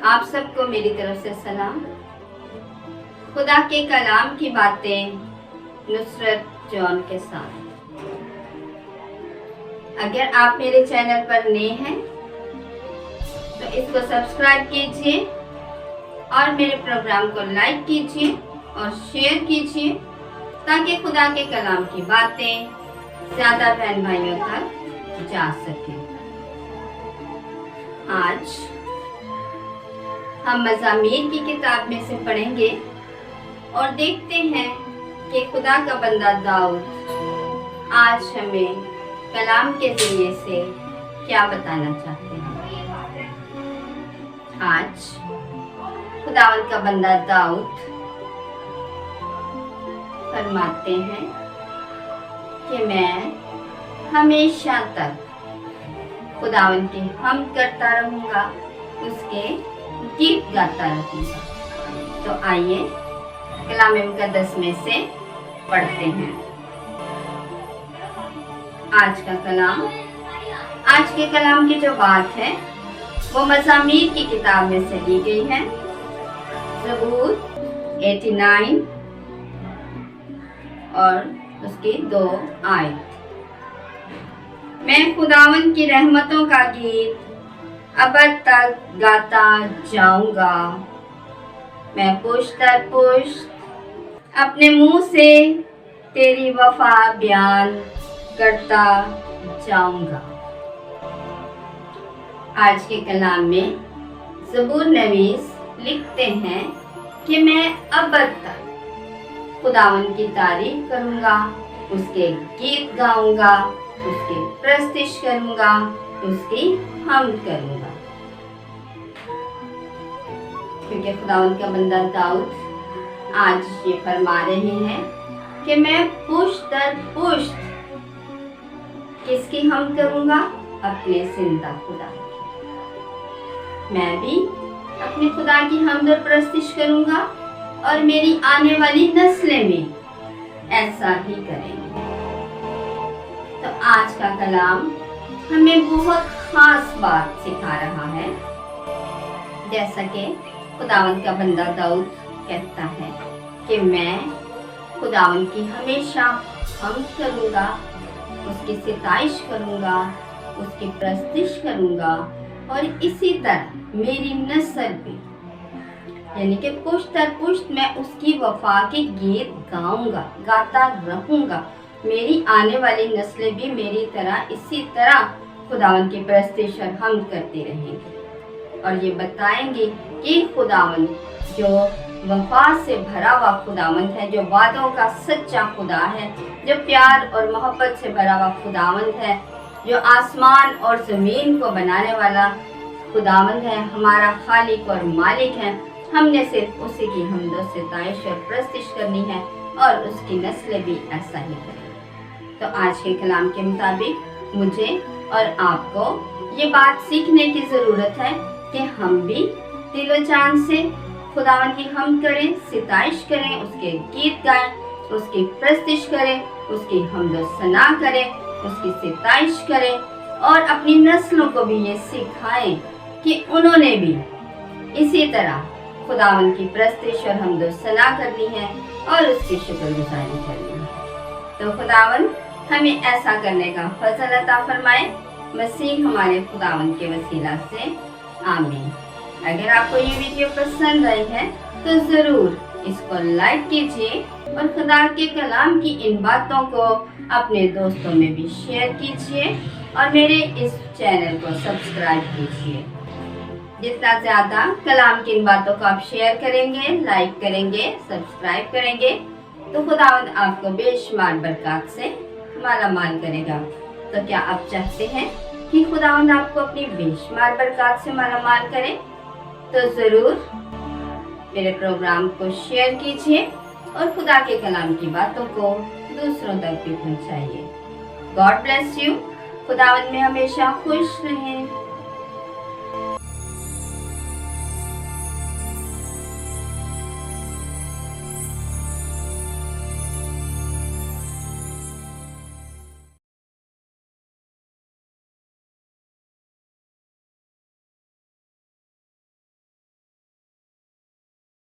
आप सबको मेरी तरफ से सलाम। खुदा के कलाम की बातें नुसरत जॉन के साथ। अगर आप मेरे चैनल पर नए हैं तो इसको सब्सक्राइब कीजिए और मेरे प्रोग्राम को लाइक कीजिए और शेयर कीजिए ताकि खुदा के कलाम की बातें ज्यादा बहन भाइयों तक जा सके। आज हम मज़ामीर की किताब में से पढ़ेंगे और देखते हैं कि खुदा का बंदा दाऊद आज हमें कलाम के जरिए से क्या बताना चाहते हैं। आज खुदावंद का बंदा दाऊद फरमाते हैं कि मैं हमेशा तक खुदावंद की हमद करता रहूंगा, उसके गीत गाता रहूंगा। तो आइए कलाम मुकद्दस में से पढ़ते हैं। आज का कलाम, आज के कलाम की जो बात है वो मज़ामीर की किताब में से ली गई है। ज़बूर 89 और उसकी 2 आयत। मैं खुदावंद की रहमतों का गीत अबद तक गाता जाऊंगा। मैं पुश्त दर पुश्त अपने मुंह से तेरी वफा बयान करता जाऊंगा। आज के कलाम में ज़बूर नवीस लिखते हैं कि मैं अबद तक खुदावंद की तारीफ करूंगा, उसके गीत गाऊंगा, उसकी प्रस्तिश करूंगा, उसकी हमद करूंगा। क्योंकि खुदावंद का बंदा दाऊद आज ये फरमा रहे हैं कि मैं पुश्त दर पुश्त किसकी हमद करूंगा? अपने जिंदा खुदा की। मैं भी अपने खुदा की हमद और प्रस्तिश करूंगा और मेरी आने वाली नस्लें भी ऐसा ही करेंगे। तो आज का कलाम हमें बहुत खास बात सिखा रहा है। जैसा कि खुदावंद का बंदा दाऊद कहता है कि मैं खुदावंद की हमेशा हमद करूंगा, उसकी सिताइश करूंगा, उसकी प्रस्तिश करूंगा और इसी तरह मेरी नस्ल भी, यानी कि पुश्त दर पुश्त मैं उसकी वफा के गीत गाऊंगा, गाता रहूंगा। मेरी आने वाली नस्लें भी मेरी तरह इसी तरह खुदावंद की प्रस्तिश और हमद करती रहेंगी और ये बताएंगे कि खुदावंद जो वफा से भरा हुआ खुदावंद है, जो वादों का सच्चा खुदा है, जो प्यार और मोहब्बत से भरा हुआ खुदावंद है, जो आसमान और ज़मीन को बनाने वाला खुदावंद है, हमारा खालिक और मालिक है। हमने सिर्फ उसी की हमद और सिताइश और प्रस्तिश करनी है और उसकी नस्लें भी ऐसा ही करें। तो आज के कलाम के मुताबिक मुझे और आपको ये बात सीखने की ज़रूरत है कि हम भी दिलो जान से खुदावंद की हमद करें, सिताइश करें, उसके गीत गाएं, उसकी प्रस्तिश करें, उसकी हमद और सना करें, उसकी सिताइश करें और अपनी नस्लों को भी ये सिखाएं कि उन्होंने भी इसी तरह खुदावंद की प्रस्तिश और हमद और सना करनी है और उसकी शुक्रगुजारी करनी है। तो खुदावंद हमें ऐसा करने का फजल अता फरमाए, मसीह हमारे खुदावंद के वसीला से, आमीन। अगर आपको ये वीडियो पसंद आई है तो ज़रूर इसको लाइक कीजिए और खुदा के कलाम की इन बातों को अपने दोस्तों में भी शेयर कीजिए और मेरे इस चैनल को सब्सक्राइब कीजिए। जितना ज़्यादा कलाम की इन बातों को आप शेयर करेंगे, लाइक करेंगे, सब्सक्राइब करेंगे तो खुदावंद आपको बेशुमार बरकत से माला माल करेगा। तो क्या आप चाहते हैं कि खुदावंद आपको अपनी बेशुमार बरकत से माला माल करे? तो ज़रूर मेरे प्रोग्राम को शेयर कीजिए और खुदा के कलाम की बातों को दूसरों तक भी पहुंचाइए। God bless you. खुदावंद में हमेशा खुश रहें।